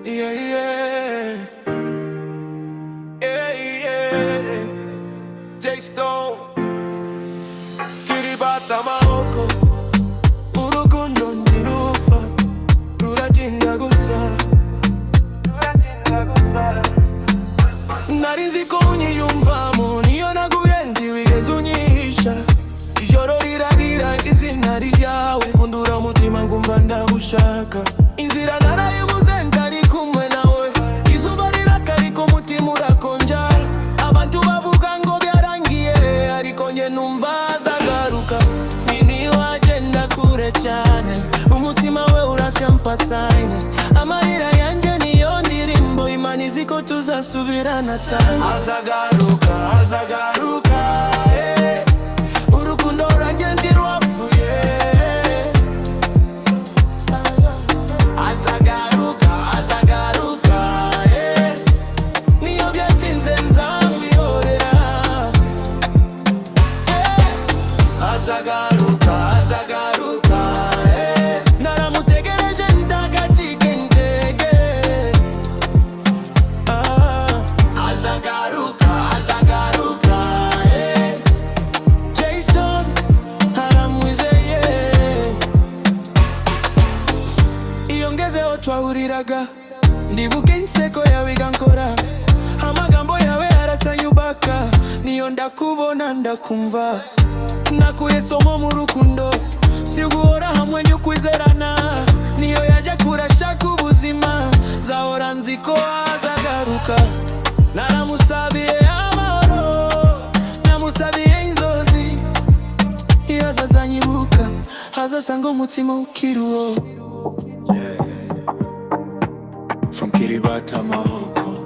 Yeah, yeah. Yeah, yeah. J-Stone Kiribata Mahoko Urukundo ndirufa Ruratinda gusa Narinzi ko unyiyumvamo niyo naguye ntiwigeze unyihisha Ijoro rirarira izina ryawe kundura umutima ngumva ndagushaka Inzira narayibuze ndari kumwe nawe Izuba riraka ariko umutima urakonja Abantu bavuga ngo byarangiye ariko njye numva azagaruka Nini wagenda kure cyane umutima we urashampa sayine Amarira yanjye niyo ndirimbo Imana izi ko tuzasubirana cyane Azagaruka, azagaruka Urukundo rwanjye ntirwapfuye Azagaruka, azagaruka Niyo byatinze nzamwihorera Azagaruka, azagaruka Naramutegereje ndagacika intege Azagaruka, azagaruka J-Stone aramwizeye Iyo ngezeho twahuriraga ndibuke inseko yawe igankora Amagambo yawe aratanyubaka Niyo ndakubona ndakumva Nakuye somo mu rukundo Si guhora hamwe n'ukwizerana Niyo yajya kurashaka ubuzima Zahora nzi ko azagaruka Naramusabiye amahoro Namusabiye inzozi Iyo azazanyibuka Azasanga umutima ukiri uwo From Kiribata Mahoko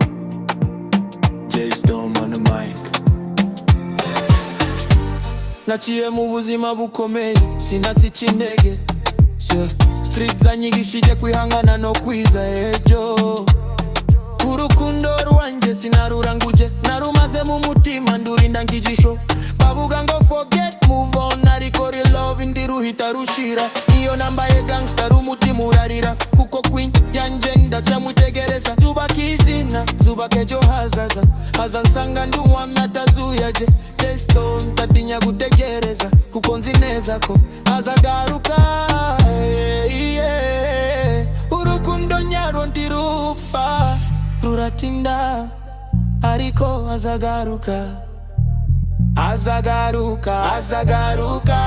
J-Stone on the mic Naciye mu buzima bukomeye sinatse intege Street zanyigishije kwihangana no kwiza ejo Urukundo rwanjye sinaruranguje Narumaze mu mutima ndurinda nk'ijisho Bavuga ngo forget move on ariko real love ndiruhita rushira Iyo nambaye gangster umutima urarira Kuko queen yanjye ndacamutegereza Zubaka izina zubaka ejo hazaza Hazansanga ndi uwamye atazuyaje J-Stone tatinya gutegereza Kuko nzi neza ko azagaruka Urukundo nyarwo ntirupfa Ruratinda ariko azagaruka Azagaruka, azagaruka